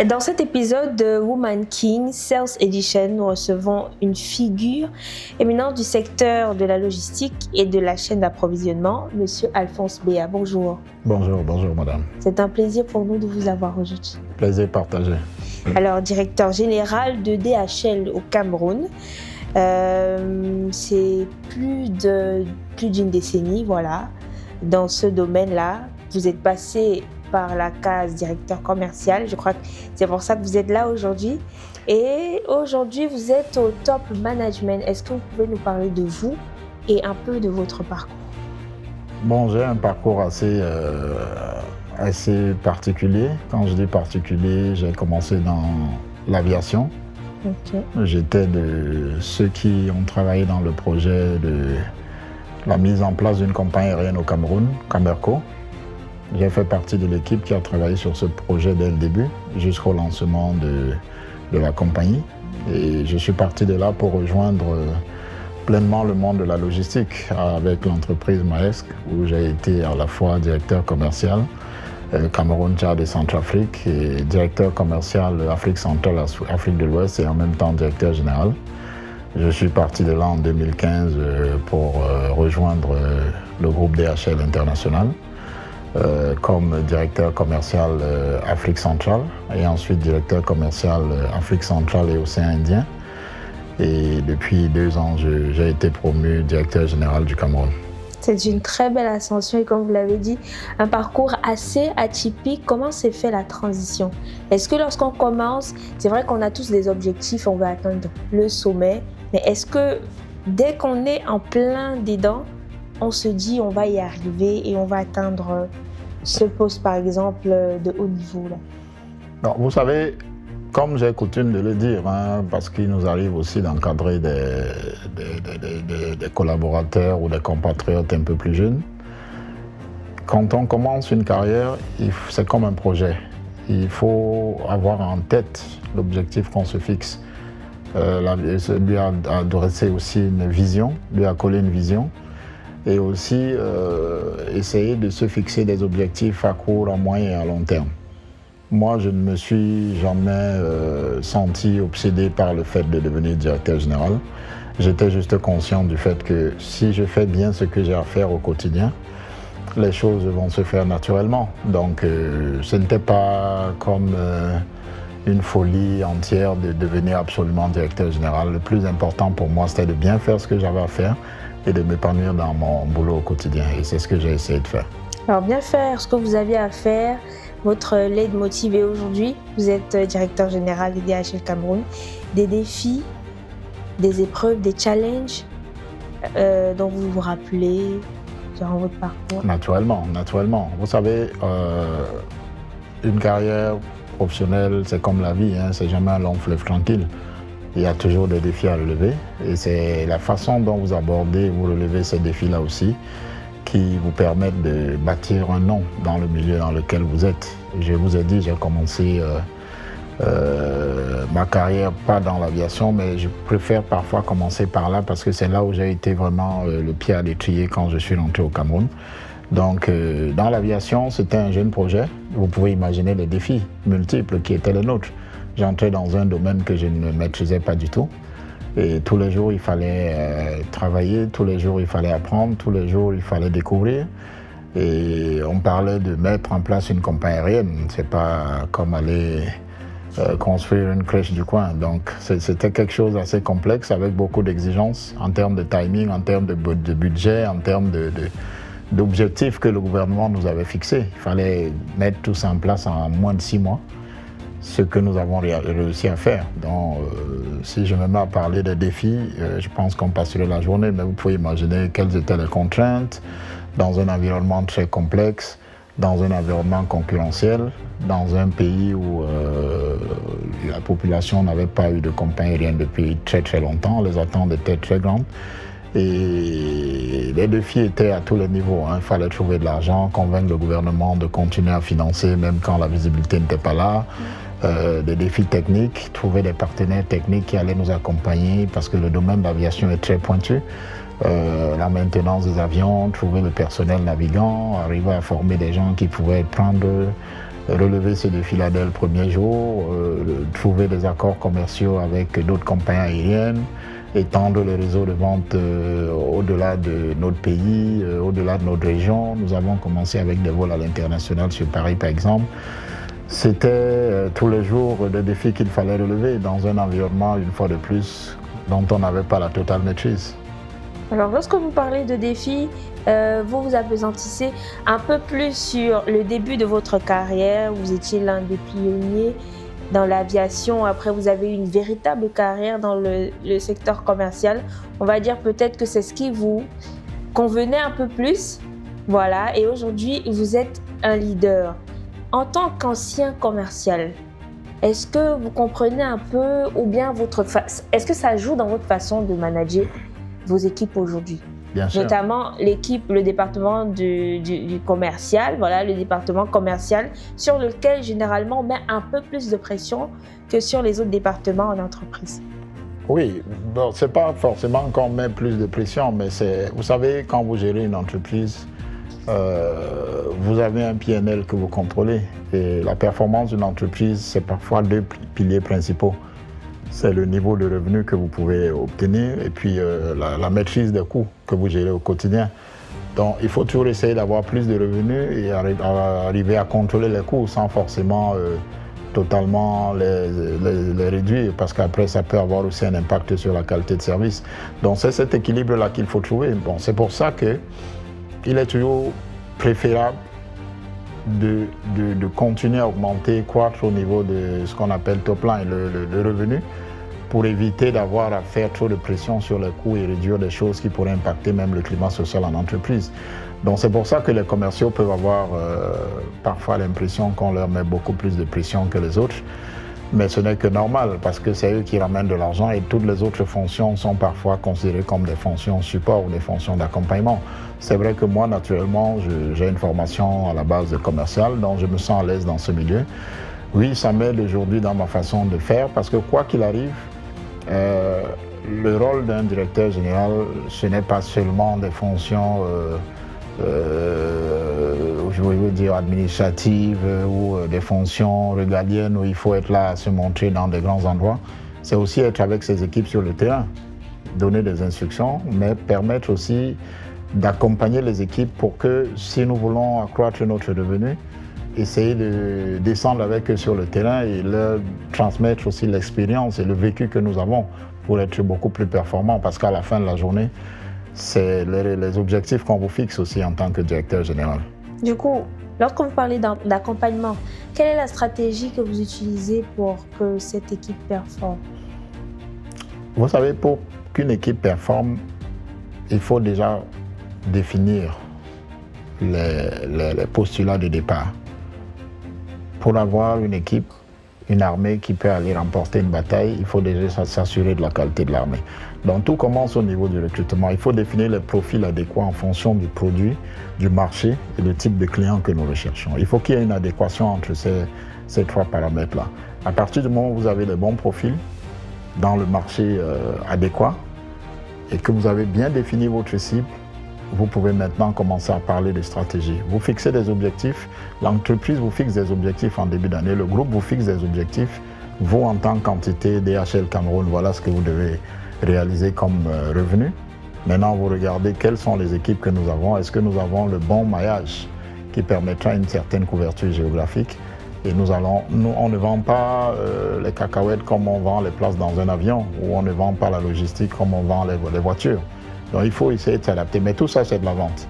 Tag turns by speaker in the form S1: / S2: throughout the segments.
S1: Dans cet épisode de Woman King Sales Edition, nous recevons une figure éminente du secteur de la logistique et de la chaîne d'approvisionnement, Monsieur Alphonse Béa. Bonjour.
S2: Bonjour madame.
S1: C'est un plaisir pour nous de vous avoir aujourd'hui.
S2: Plaisir partagé.
S1: Alors, directeur général de DHL au Cameroun, c'est plus d'une décennie, voilà. Dans ce domaine-là, vous êtes passé par la case directeur commercial. Je crois que c'est pour ça que vous êtes là aujourd'hui. Et aujourd'hui, vous êtes au top management. Est-ce que vous pouvez nous parler de vous et un peu de votre parcours?
S2: Bon, j'ai un parcours assez particulier. Quand je dis particulier, j'ai commencé dans l'aviation.
S1: Okay.
S2: J'étais de ceux qui ont travaillé dans le projet de la mise en place d'une compagnie aérienne au Cameroun, Camerco. J'ai fait partie de l'équipe qui a travaillé sur ce projet dès le début, jusqu'au lancement de la compagnie. Et je suis parti de là pour rejoindre pleinement le monde de la logistique avec l'entreprise Maersk, où j'ai été à la fois directeur commercial Cameroun, Tchad et Centrafrique, et directeur commercial Afrique centrale, Afrique de l'Ouest, et en même temps directeur général. Je suis parti de là en 2015 pour rejoindre le groupe DHL International. Comme directeur commercial Afrique centrale et ensuite directeur commercial Afrique centrale et Océan Indien. Et depuis 2 ans, j'ai été promu directeur général du Cameroun.
S1: C'est une très belle ascension et comme vous l'avez dit, un parcours assez atypique. Comment s'est fait la transition? Est-ce que lorsqu'on commence, c'est vrai qu'on a tous des objectifs, on veut atteindre le sommet, mais est-ce que dès qu'on est en plein dedans, on se dit on va y arriver et on va atteindre ce poste par exemple de haut niveau là?
S2: Non, vous savez, comme j'ai coutume de le dire, parce qu'il nous arrive aussi d'encadrer des collaborateurs ou des compatriotes un peu plus jeunes, quand on commence une carrière, c'est comme un projet. Il faut avoir en tête l'objectif qu'on se fixe. Lui adresser aussi une vision, lui accoler une vision. Et aussi essayer de se fixer des objectifs à court, à moyen et à long terme. Moi, je ne me suis jamais senti obsédé par le fait de devenir directeur général. J'étais juste conscient du fait que si je fais bien ce que j'ai à faire au quotidien, les choses vont se faire naturellement. Donc, ce n'était pas comme une folie entière de devenir absolument directeur général. Le plus important pour moi, c'était de bien faire ce que j'avais à faire et de m'épanouir dans mon boulot au quotidien. Et c'est ce que j'ai essayé de faire.
S1: Alors, bien faire ce que vous aviez à faire, votre leitmotiv est aujourd'hui. Vous êtes directeur général de DHL Cameroun. Des défis, des épreuves, des challenges dont vous vous rappelez durant votre parcours?
S2: Naturellement. Vous savez, une carrière professionnelle, c'est comme la vie, c'est jamais un long fleuve tranquille. Il y a toujours des défis à relever et c'est la façon dont vous abordez, vous relevez ces défis-là aussi qui vous permettent de bâtir un nom dans le milieu dans lequel vous êtes. Je vous ai dit, j'ai commencé ma carrière pas dans l'aviation, mais je préfère parfois commencer par là parce que c'est là où j'ai été vraiment le pied à l'étrier quand je suis rentré au Cameroun. Donc dans l'aviation, c'était un jeune projet. Vous pouvez imaginer les défis multiples qui étaient les nôtres. J'entrais dans un domaine que je ne maîtrisais pas du tout. Et tous les jours, il fallait travailler, tous les jours, il fallait apprendre, tous les jours, il fallait découvrir. Et on parlait de mettre en place une compagnie aérienne. C'est pas comme aller construire une crèche du coin. Donc, c'était quelque chose d'assez complexe avec beaucoup d'exigences en termes de timing, en termes de budget, en termes d'objectifs que le gouvernement nous avait fixés. Il fallait mettre tout ça en place en moins de 6 mois. Ce que nous avons réussi à faire. Donc, si je me mets à parler des défis, je pense qu'on passerait la journée, mais vous pouvez imaginer quelles étaient les contraintes dans un environnement très complexe, dans un environnement concurrentiel, dans un pays où la population n'avait pas eu de compagnie aérienne depuis très très longtemps, les attentes étaient très grandes. Et les défis étaient à tous les niveaux. Il fallait trouver de l'argent, convaincre le gouvernement de continuer à financer même quand la visibilité n'était pas là. Des défis techniques, trouver des partenaires techniques qui allaient nous accompagner parce que le domaine de l'aviation est très pointu. La maintenance des avions, trouver le personnel navigant, arriver à former des gens qui pouvaient prendre relever ces défis-là dès le premier jour, trouver des accords commerciaux avec d'autres compagnies aériennes, étendre le réseau de vente au-delà de notre pays, au-delà de notre région. Nous avons commencé avec des vols à l'international sur Paris, par exemple. C'était tous les jours des défis qu'il fallait relever dans un environnement, une fois de plus, dont on n'avait pas la totale maîtrise.
S1: Alors, lorsque vous parlez de défis, vous vous appesantissez un peu plus sur le début de votre carrière. Vous étiez l'un des pionniers dans l'aviation. Après, vous avez eu une véritable carrière dans le secteur commercial. On va dire peut-être que c'est ce qui vous convenait un peu plus. Voilà. Et aujourd'hui, vous êtes un leader. En tant qu'ancien commercial, est-ce que vous comprenez un peu ou bien est-ce que ça joue dans votre façon de manager vos équipes aujourd'hui?
S2: Bien sûr.
S1: Notamment l'équipe, le département du commercial, voilà, le département commercial sur lequel généralement on met un peu plus de pression que sur les autres départements en entreprise.
S2: Oui, bon, c'est pas forcément qu'on met plus de pression, mais vous savez, quand vous gérez une entreprise, vous avez un PNL que vous contrôlez. Et la performance d'une entreprise, c'est parfois deux piliers principaux. C'est le niveau de revenu que vous pouvez obtenir et puis la maîtrise des coûts que vous gérez au quotidien. Donc, il faut toujours essayer d'avoir plus de revenus et arriver à contrôler les coûts sans forcément totalement les réduire, parce qu'après, ça peut avoir aussi un impact sur la qualité de service. Donc, c'est cet équilibre-là qu'il faut trouver. Bon, c'est pour ça qu'il est toujours préférable de continuer à augmenter, croître au niveau de ce qu'on appelle top line, le revenu, pour éviter d'avoir à faire trop de pression sur les coûts et réduire des choses qui pourraient impacter même le climat social en entreprise. Donc c'est pour ça que les commerciaux peuvent avoir parfois l'impression qu'on leur met beaucoup plus de pression que les autres. Mais ce n'est que normal, parce que c'est eux qui ramènent de l'argent et toutes les autres fonctions sont parfois considérées comme des fonctions support ou des fonctions d'accompagnement. C'est vrai que moi, naturellement, j'ai une formation à la base de commercial, donc je me sens à l'aise dans ce milieu. Oui, ça m'aide aujourd'hui dans ma façon de faire, parce que quoi qu'il arrive, le rôle d'un directeur général, ce n'est pas seulement des fonctions je veux dire administratives ou des fonctions régaliennes où il faut être là à se montrer dans des grands endroits. C'est aussi être avec ses équipes sur le terrain, donner des instructions, mais permettre aussi d'accompagner les équipes pour que, si nous voulons accroître notre revenu, essayer de descendre avec eux sur le terrain et leur transmettre aussi l'expérience et le vécu que nous avons pour être beaucoup plus performants, parce qu'à la fin de la journée, c'est les objectifs qu'on vous fixe aussi en tant que directeur général.
S1: Du coup, lorsque vous parlez d'accompagnement, quelle est la stratégie que vous utilisez pour que cette équipe performe?
S2: Vous savez, pour qu'une équipe performe, il faut déjà définir les postulats de départ. Pour avoir une équipe, une armée qui peut aller remporter une bataille, il faut déjà s'assurer de la qualité de l'armée. Donc tout commence au niveau du recrutement. Il faut définir les profils adéquats en fonction du produit, du marché et du type de client que nous recherchons. Il faut qu'il y ait une adéquation entre ces trois paramètres-là. À partir du moment où vous avez les bons profils dans le marché adéquat et que vous avez bien défini votre cible, vous pouvez maintenant commencer à parler de stratégie. Vous fixez des objectifs, l'entreprise vous fixe des objectifs en début d'année, le groupe vous fixe des objectifs. Vous, en tant qu'entité DHL Cameroun, voilà ce que vous devez réaliser comme revenu. Maintenant, vous regardez quelles sont les équipes que nous avons. Est-ce que nous avons le bon maillage qui permettra une certaine couverture géographique? Et on ne vend pas les cacahuètes comme on vend les places dans un avion, ou on ne vend pas la logistique comme on vend les voitures. Donc il faut essayer de s'adapter. Mais tout ça, c'est de la vente.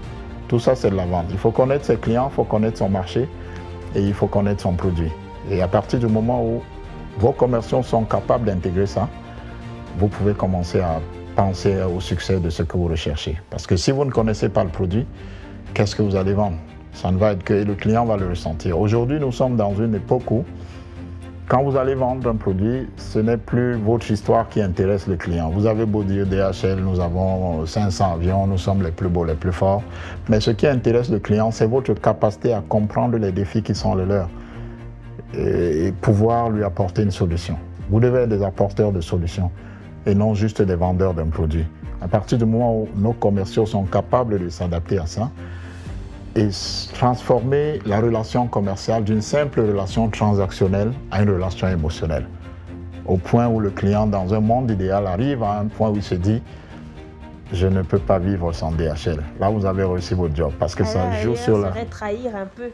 S2: Tout ça, c'est de la vente. Il faut connaître ses clients, il faut connaître son marché et il faut connaître son produit. Et à partir du moment où vos commerciaux sont capables d'intégrer ça, vous pouvez commencer à penser au succès de ce que vous recherchez. Parce que si vous ne connaissez pas le produit, qu'est-ce que vous allez vendre? Ça ne va être que le client va le ressentir. Aujourd'hui, nous sommes dans une époque où, quand vous allez vendre un produit, ce n'est plus votre histoire qui intéresse le client. Vous avez beau dire DHL, nous avons 500 avions, nous sommes les plus beaux, les plus forts. Mais ce qui intéresse le client, c'est votre capacité à comprendre les défis qui sont les leurs et pouvoir lui apporter une solution. Vous devez être des apporteurs de solutions et non juste des vendeurs d'un produit. À partir du moment où nos commerciaux sont capables de s'adapter à ça, et transformer la relation commerciale d'une simple relation transactionnelle à une relation émotionnelle. Au point où le client, dans un monde idéal, arrive à un point où il se dit « je ne peux pas vivre sans DHL ». Là, vous avez réussi votre job parce que ça joue sur la...
S1: Ça serait trahir un peu.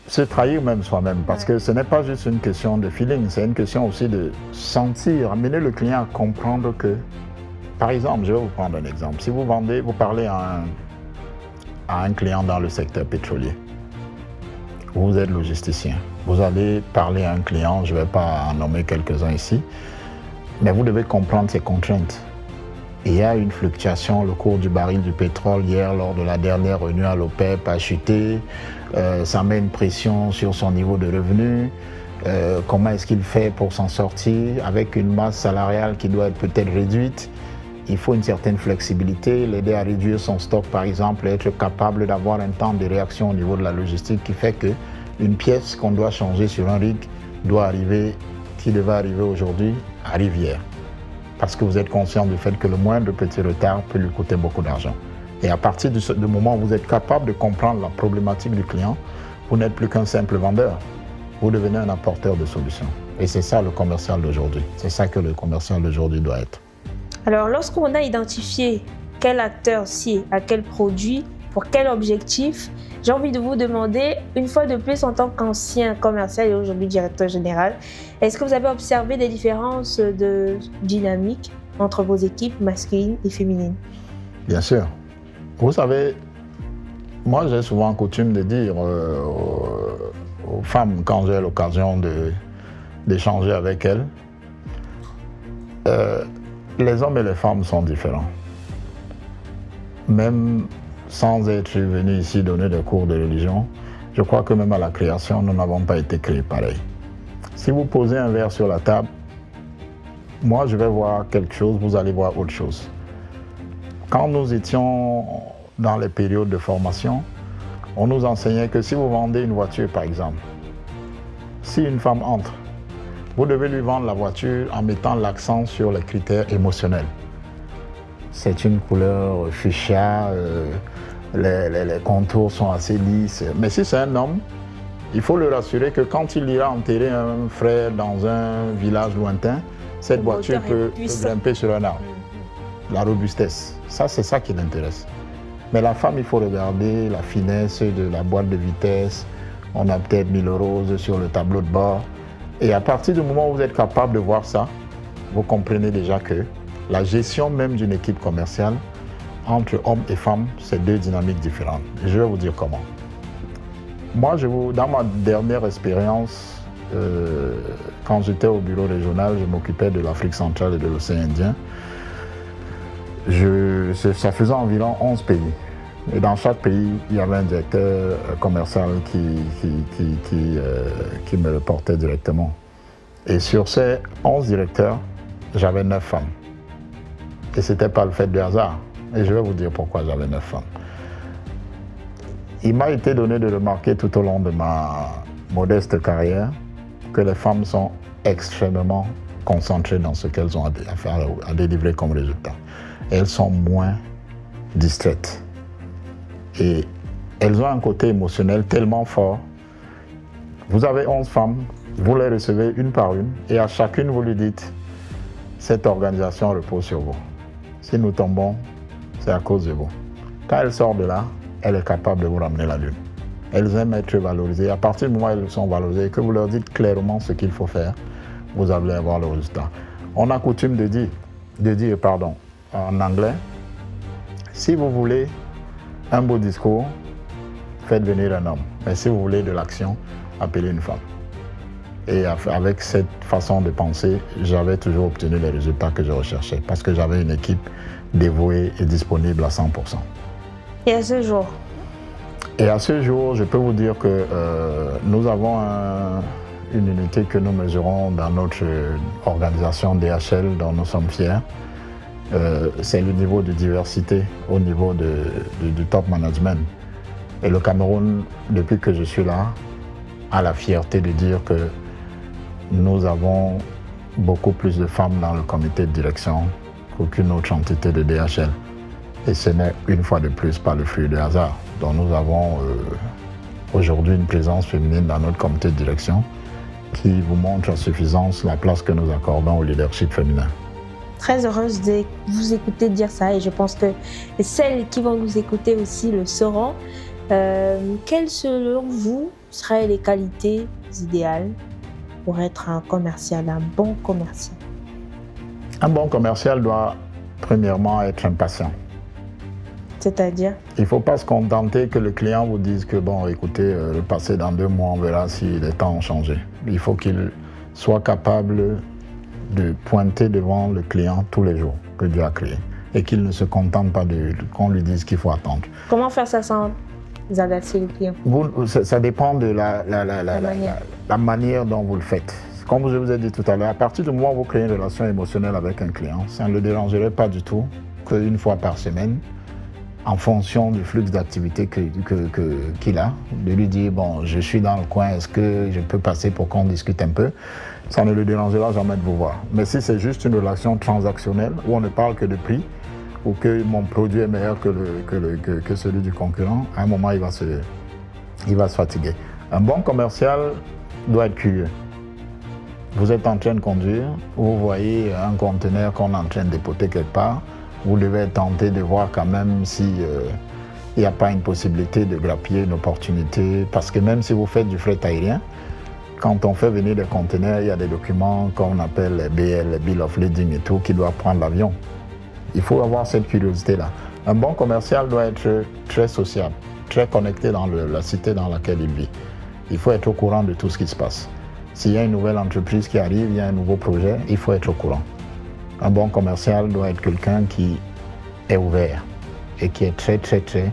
S2: Se trahir même soi-même parce que ce n'est pas juste une question de feeling, c'est une question aussi de sentir, amener le client à comprendre que, par exemple, je vais vous prendre un exemple. Si vous vendez, vous parlez à un client dans le secteur pétrolier. Vous êtes logisticien. Vous allez parler à un client, je ne vais pas en nommer quelques-uns ici, mais vous devez comprendre ses contraintes. Il y a une fluctuation, le cours du baril du pétrole hier lors de la dernière réunion à l'OPEP a chuté, ça met une pression sur son niveau de revenu, comment est-ce qu'il fait pour s'en sortir avec une masse salariale qui doit être peut-être réduite. Il faut une certaine flexibilité, l'aider à réduire son stock par exemple, être capable d'avoir un temps de réaction au niveau de la logistique qui fait qu'une pièce qu'on doit changer sur un rig doit arriver, qui devait arriver aujourd'hui, arrive hier. Parce que vous êtes conscient du fait que le moindre petit retard peut lui coûter beaucoup d'argent. Et à partir du moment où vous êtes capable de comprendre la problématique du client, vous n'êtes plus qu'un simple vendeur, vous devenez un apporteur de solutions. Et c'est ça le commercial d'aujourd'hui, c'est ça que le commercial d'aujourd'hui doit être.
S1: Alors, lorsqu'on a identifié quel acteur sied à quel produit, pour quel objectif, j'ai envie de vous demander, une fois de plus en tant qu'ancien commercial et aujourd'hui directeur général, est-ce que vous avez observé des différences de dynamique entre vos équipes masculines et féminines?
S2: Bien sûr. Vous savez, moi j'ai souvent coutume de dire aux femmes quand j'ai l'occasion d'échanger avec elles, les hommes et les femmes sont différents. Même sans être venu ici donner des cours de religion, je crois que même à la création, nous n'avons pas été créés pareil. Si vous posez un verre sur la table, moi je vais voir quelque chose, vous allez voir autre chose. Quand nous étions dans les périodes de formation, on nous enseignait que si vous vendez une voiture par exemple, si une femme entre, vous devez lui vendre la voiture en mettant l'accent sur les critères émotionnels. C'est une couleur fuchsia, les contours sont assez lisses. Mais si c'est un homme, il faut le rassurer que quand il ira enterrer un frère dans un village lointain, cette voiture peut grimper sur un arbre. La robustesse, ça c'est ça qui l'intéresse. Mais la femme, il faut regarder la finesse de la boîte de vitesse. On a peut-être mis le rose sur le tableau de bord. Et à partir du moment où vous êtes capable de voir ça, vous comprenez déjà que la gestion même d'une équipe commerciale, entre hommes et femmes, c'est deux dynamiques différentes. Et je vais vous dire comment. Moi, dans ma dernière expérience, quand j'étais au bureau régional, je m'occupais de l'Afrique centrale et de l'océan Indien. Ça faisait environ 11 pays. Et dans chaque pays, il y avait un directeur commercial qui me reportait directement. Et sur ces 11 directeurs, j'avais 9 femmes. Et ce n'était pas le fait du hasard. Et je vais vous dire pourquoi j'avais 9 femmes. Il m'a été donné de remarquer tout au long de ma modeste carrière que les femmes sont extrêmement concentrées dans ce qu'elles ont à délivrer comme résultat. Elles sont moins distraites. Et elles ont un côté émotionnel tellement fort. Vous avez 11 femmes, vous les recevez une par une, et à chacune vous lui dites, cette organisation repose sur vous. Si nous tombons, c'est à cause de vous. Quand elle sort de là, elle est capable de vous ramener la lune. Elles aiment être valorisées. À partir du moment où elles sont valorisées, que vous leur dites clairement ce qu'il faut faire, vous allez avoir le résultat. On a coutume de dire en anglais, si vous voulez un beau discours, faites venir un homme. Mais si vous voulez de l'action, appelez une femme. Et avec cette façon de penser, j'avais toujours obtenu les résultats que je recherchais parce que j'avais une équipe dévouée et disponible à 100%.
S1: Et à ce jour?
S2: Et à ce jour, je peux vous dire que nous avons une unité que nous mesurons dans notre organisation DHL dont nous sommes fiers. C'est le niveau de diversité au niveau du top management. Et le Cameroun, depuis que je suis là, a la fierté de dire que nous avons beaucoup plus de femmes dans le comité de direction qu'aucune autre entité de DHL. Et ce n'est une fois de plus pas le fruit du hasard. dont nous avons aujourd'hui une présence féminine dans notre comité de direction qui vous montre à suffisance la place que nous accordons au leadership féminin.
S1: Très heureuse de vous écouter dire ça et je pense que celles qui vont nous écouter aussi le sauront. Quelles, selon vous, seraient les qualités idéales pour être un commercial, un bon commercial?
S2: Un bon commercial doit premièrement être impatient.
S1: C'est-à-dire?
S2: Il ne faut pas se contenter que le client vous dise que bon, écoutez, passez dans 2 mois, on verra si les temps ont changé. Il faut qu'il soit capable de pointer devant le client tous les jours que Dieu a créé et qu'il ne se contente pas qu'on lui dise qu'il faut attendre.
S1: Comment faire ça sans agacer le client?
S2: Ça dépend de la manière dont vous le faites. Comme je vous ai dit tout à l'heure, à partir du moment où vous créez une relation émotionnelle avec un client, ça ne le dérangerait pas du tout qu'une fois par semaine, en fonction du flux d'activité qu'il a, de lui dire, bon, je suis dans le coin, est-ce que je peux passer pour qu'on discute un peu? Ça ne le dérangera jamais de vous voir. Mais si c'est juste une relation transactionnelle, où on ne parle que de prix, ou que mon produit est meilleur que celui du concurrent, à un moment, il va se fatiguer. Un bon commercial doit être curieux. Vous êtes en train de conduire, vous voyez un conteneur qu'on est en train de dépoter quelque part, vous devez être tenté de voir quand même s'il n'y a pas une possibilité de grappiller une opportunité, parce que même si vous faites du fret aérien, quand on fait venir des conteneurs, il y a des documents qu'on appelle les BL, les Bill of Lading et tout, qui doivent prendre l'avion. Il faut avoir cette curiosité-là. Un bon commercial doit être très sociable, très connecté dans la cité dans laquelle il vit. Il faut être au courant de tout ce qui se passe. S'il y a une nouvelle entreprise qui arrive, il y a un nouveau projet, il faut être au courant. Un bon commercial doit être quelqu'un qui est ouvert et qui est très, très, très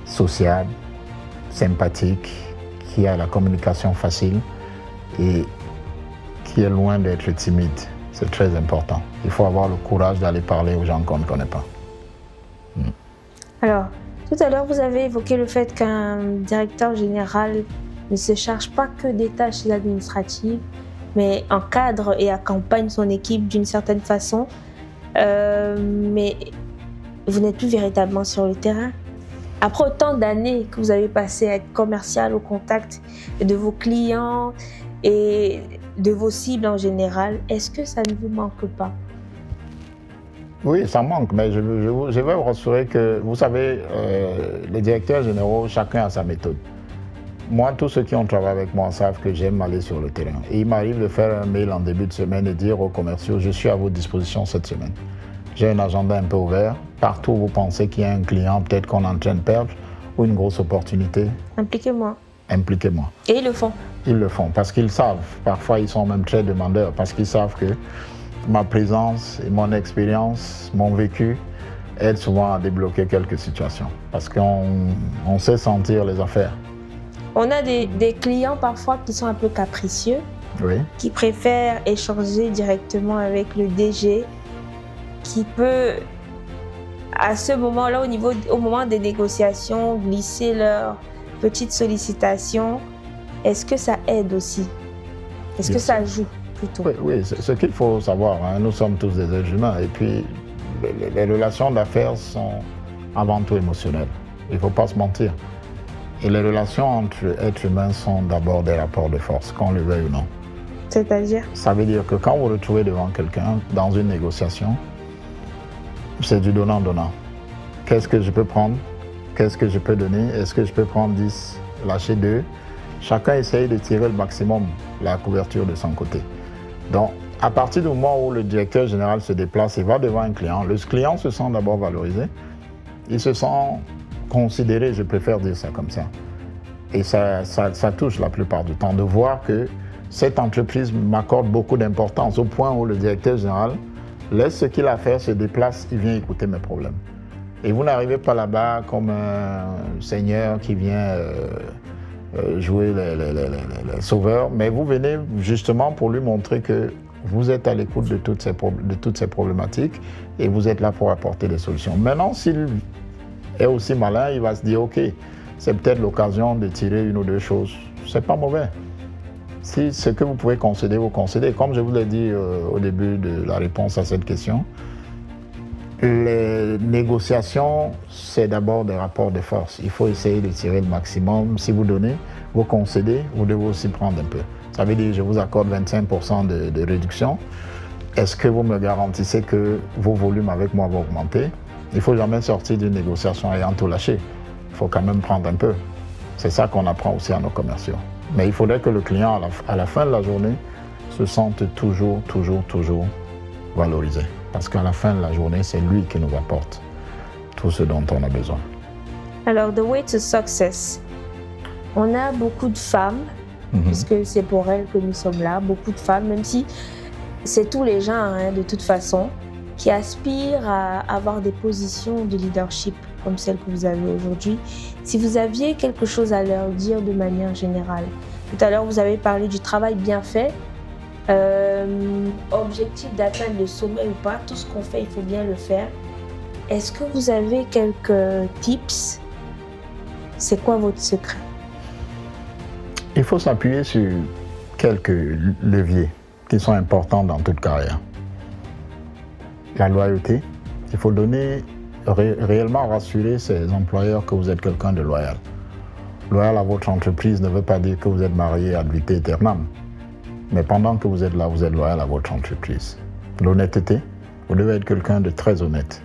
S2: sociable, sympathique, qui a la communication facile et qui est loin d'être timide. C'est très important. Il faut avoir le courage d'aller parler aux gens qu'on ne connaît pas.
S1: Alors, tout à l'heure, vous avez évoqué le fait qu'un directeur général ne se charge pas que des tâches administratives, mais encadre et accompagne son équipe d'une certaine façon. Mais vous n'êtes plus véritablement sur le terrain. Après autant d'années que vous avez passé à être commercial au contact de vos clients et de vos cibles en général, est-ce que ça ne vous manque pas?
S2: Oui, ça manque, mais je vais vous rassurer que, vous savez, les directeurs généraux, chacun a sa méthode. Moi, tous ceux qui ont travaillé avec moi savent que j'aime aller sur le terrain. Et il m'arrive de faire un mail en début de semaine et dire aux commerciaux, je suis à votre disposition cette semaine. J'ai un agenda un peu ouvert. Partout où vous pensez qu'il y a un client peut-être qu'on est en train de perdre ou une grosse opportunité.
S1: Impliquez-moi.
S2: Impliquez-moi.
S1: Et ils le font.
S2: Ils le font parce qu'ils savent. Parfois, ils sont même très demandeurs parce qu'ils savent que ma présence et mon expérience, mon vécu aident souvent à débloquer quelques situations. Parce qu'on sait sentir les affaires.
S1: On a des clients parfois qui sont un peu capricieux,
S2: oui,
S1: qui préfèrent échanger directement avec le DG, qui peut, à ce moment-là, au moment des négociations, glisser leurs petites sollicitations. Est-ce que ça aide aussi? Est-ce que ça joue plutôt?
S2: Oui, ce qu'il faut savoir, hein, nous sommes tous des êtres humains et puis les relations d'affaires sont avant tout émotionnelles. Il ne faut pas se mentir. Et les relations entre êtres humains sont d'abord des rapports de force, qu'on le veuille ou non.
S1: C'est-à-dire? Ça
S2: veut dire que quand vous vous retrouvez devant quelqu'un dans une négociation, c'est du donnant-donnant. Qu'est-ce que je peux prendre? Qu'est-ce que je peux donner? Est-ce que je peux prendre 10, lâcher 2? Chacun essaye de tirer le maximum, la couverture de son côté. Donc, à partir du moment où le directeur général se déplace et va devant un client, le client se sent d'abord valorisé. Il se sent considéré, je préfère dire ça comme ça. Et ça touche la plupart du temps de voir que cette entreprise m'accorde beaucoup d'importance au point où le directeur général laisse ce qu'il a à faire, se déplace, il vient écouter mes problèmes. Et vous n'arrivez pas là-bas comme un seigneur qui vient jouer les sauveurs, mais vous venez justement pour lui montrer que vous êtes à l'écoute de toutes ces problématiques et vous êtes là pour apporter des solutions. Maintenant, s'il est aussi malin, il va se dire, OK, c'est peut-être l'occasion de tirer une ou deux choses. C'est pas mauvais. Si ce que vous pouvez concéder, vous concédez. Comme je vous l'ai dit au début de la réponse à cette question, Les négociations, c'est d'abord des rapports de force. Il faut essayer de tirer le maximum. Si vous donnez, vous concédez, vous devez aussi prendre un peu. Ça veut dire, je vous accorde 25% de réduction. Est-ce que vous me garantissez que vos volumes avec moi vont augmenter? Il ne faut jamais sortir d'une négociation ayant tout lâché. Il faut quand même prendre un peu. C'est ça qu'on apprend aussi à nos commerciaux. Mais il faudrait que le client, à la fin de la journée, se sente toujours valorisé. Parce qu'à la fin de la journée, c'est lui qui nous apporte tout ce dont on a besoin.
S1: Alors, The Way to Success, on a beaucoup de femmes, puisque c'est pour elles que nous sommes là, beaucoup de femmes, même si c'est tous les genres, de toute façon, qui aspirent à avoir des positions de leadership comme celle que vous avez aujourd'hui. Si vous aviez quelque chose à leur dire de manière générale, tout à l'heure vous avez parlé du travail bien fait, objectif d'atteindre le sommet ou pas, tout ce qu'on fait, il faut bien le faire. Est-ce que vous avez quelques tips? C'est quoi votre secret?
S2: Il faut s'appuyer sur quelques leviers qui sont importants dans toute carrière. La loyauté, il faut donner, réellement rassurer ses employeurs que vous êtes quelqu'un de loyal. Loyal à votre entreprise ne veut pas dire que vous êtes marié ad vitam aeternam. Mais pendant que vous êtes là, vous êtes loyal à votre entreprise. L'honnêteté, vous devez être quelqu'un de très honnête,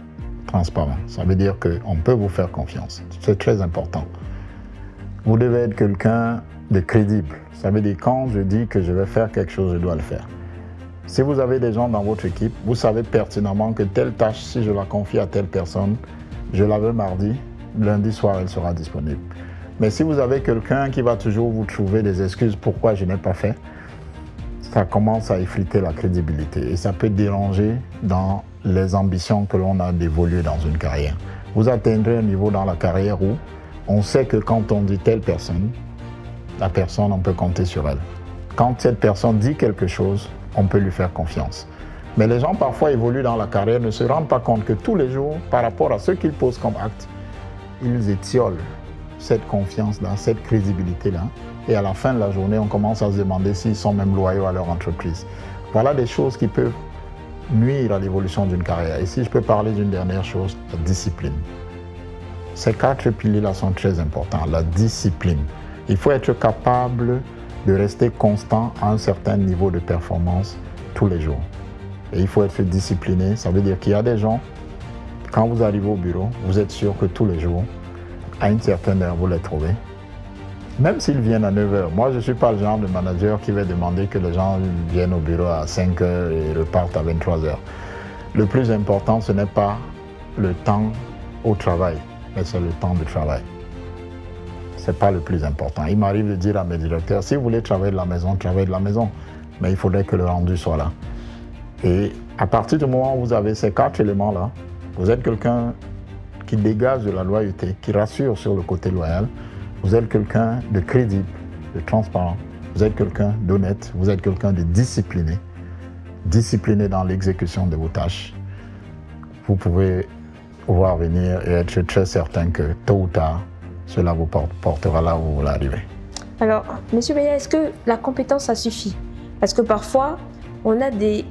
S2: transparent. Ça veut dire qu'on peut vous faire confiance. C'est très important. Vous devez être quelqu'un de crédible. Ça veut dire quand je dis que je vais faire quelque chose, je dois le faire. Si vous avez des gens dans votre équipe, vous savez pertinemment que telle tâche, si je la confie à telle personne, je la veux mardi, lundi soir, elle sera disponible. Mais si vous avez quelqu'un qui va toujours vous trouver des excuses pourquoi je n'ai pas fait, ça commence à effriter la crédibilité et ça peut déranger dans les ambitions que l'on a d'évoluer dans une carrière. Vous atteindrez un niveau dans la carrière où on sait que quand on dit telle personne, la personne, on peut compter sur elle. Quand cette personne dit quelque chose, on peut lui faire confiance. Mais les gens parfois évoluent dans la carrière, ne se rendent pas compte que tous les jours, par rapport à ce qu'ils posent comme acte, ils étiolent cette confiance-là, cette crédibilité-là. Et à la fin de la journée, on commence à se demander s'ils sont même loyaux à leur entreprise. Voilà des choses qui peuvent nuire à l'évolution d'une carrière. Et si je peux parler d'une dernière chose, la discipline. Ces 4 piliers-là sont très importants. La discipline. Il faut être capable de rester constant à un certain niveau de performance tous les jours. Et il faut être discipliné. Ça veut dire qu'il y a des gens, quand vous arrivez au bureau, vous êtes sûr que tous les jours, à une certaine heure, vous les trouvez. Même s'ils viennent à 9h. Moi, je ne suis pas le genre de manager qui va demander que les gens viennent au bureau à 5h et repartent à 23h. Le plus important, ce n'est pas le temps au travail, mais c'est le temps de travail. Ce n'est pas le plus important. Il m'arrive de dire à mes directeurs, si vous voulez travailler de la maison, travaillez de la maison. Mais il faudrait que le rendu soit là. Et à partir du moment où vous avez ces 4 éléments-là, vous êtes quelqu'un qui dégage de la loyauté, qui rassure sur le côté loyal. Vous êtes quelqu'un de crédible, de transparent. Vous êtes quelqu'un d'honnête. Vous êtes quelqu'un de discipliné. Discipliné dans l'exécution de vos tâches. Vous pouvez voir venir et être très certain que tôt ou tard, cela vous portera là où vous voulez arriver.
S1: Alors, M. Beya, est-ce que la compétence, ça suffit? Parce que parfois, on a des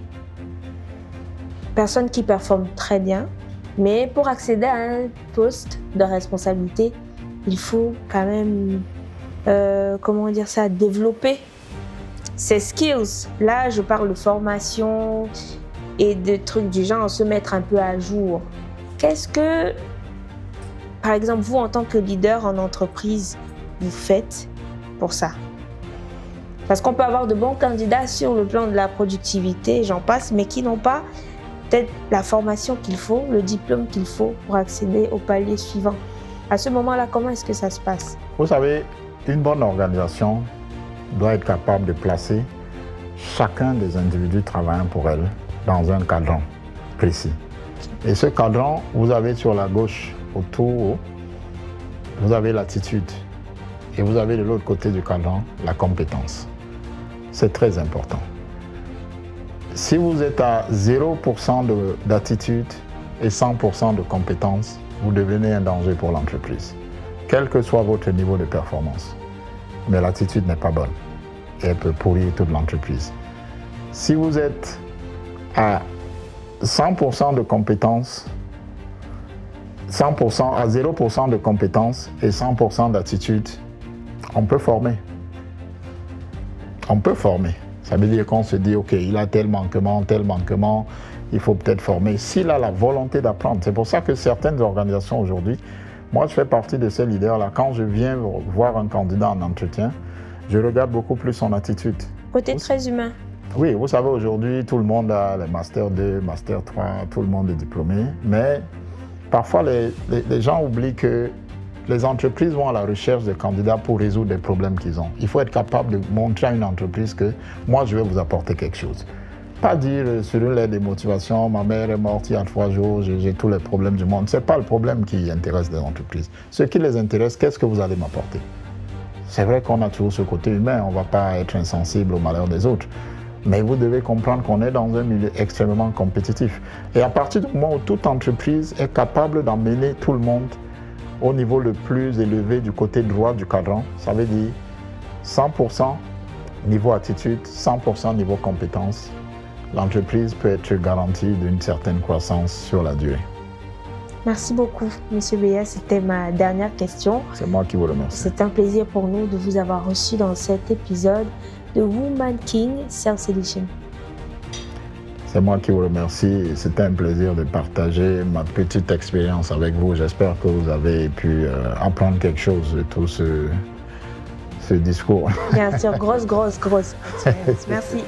S1: personnes qui performent très bien, mais pour accéder à un poste de responsabilité, il faut quand même, développer ses skills. Là, je parle de formation et de trucs du genre, se mettre un peu à jour. Qu'est-ce que, par exemple, vous, en tant que leader en entreprise, vous faites pour ça? Parce qu'on peut avoir de bons candidats sur le plan de la productivité, j'en passe, mais qui n'ont pas peut-être la formation qu'il faut, le diplôme qu'il faut pour accéder au palier suivant. À ce moment-là, comment est-ce que ça se passe?
S2: Vous savez, une bonne organisation doit être capable de placer chacun des individus travaillant pour elle dans un cadran précis. Et ce cadran, vous avez sur la gauche, autour, vous avez l'attitude. Et vous avez de l'autre côté du cadran, la compétence. C'est très important. Si vous êtes à 0% d'attitude et 100% de compétence, vous devenez un danger pour l'entreprise, quel que soit votre niveau de performance. Mais l'attitude n'est pas bonne et elle peut pourrir toute l'entreprise. Si vous êtes à 100% de compétence 100% à 0% de compétences et 100% d'attitude, on peut former. On peut former. Ça veut dire qu'on se dit, OK, il a tel manquement, il faut peut-être former. S'il a la volonté d'apprendre, c'est pour ça que certaines organisations aujourd'hui, moi je fais partie de ces leaders-là, quand je viens voir un candidat en entretien, je regarde beaucoup plus son attitude.
S1: Côté très humain.
S2: Oui, vous savez, aujourd'hui, tout le monde a les Master 2, Master 3, tout le monde est diplômé, mais parfois les gens oublient que les entreprises vont à la recherche des candidats pour résoudre des problèmes qu'ils ont. Il faut être capable de montrer à une entreprise que moi, je vais vous apporter quelque chose. Pas dire sur une lettre de motivation, ma mère est morte il y a 3 jours, j'ai tous les problèmes du monde. Ce n'est pas le problème qui intéresse les entreprises. Ce qui les intéresse, qu'est-ce que vous allez m'apporter? C'est vrai qu'on a toujours ce côté humain, on ne va pas être insensible au malheur des autres. Mais vous devez comprendre qu'on est dans un milieu extrêmement compétitif. Et à partir du moment où toute entreprise est capable d'emmener tout le monde au niveau le plus élevé du côté droit du cadran, ça veut dire 100% niveau attitude, 100% niveau compétence, l'entreprise peut être garantie d'une certaine croissance sur la durée.
S1: Merci beaucoup, M. Beya. C'était ma dernière question.
S2: C'est moi qui vous remercie.
S1: C'est un plaisir pour nous de vous avoir reçu dans cet épisode de Woman King Sales Edition.
S2: C'est moi qui vous remercie. C'était un plaisir de partager ma petite expérience avec vous. J'espère que vous avez pu apprendre quelque chose de tout ce discours.
S1: Bien sûr, grosse. Merci.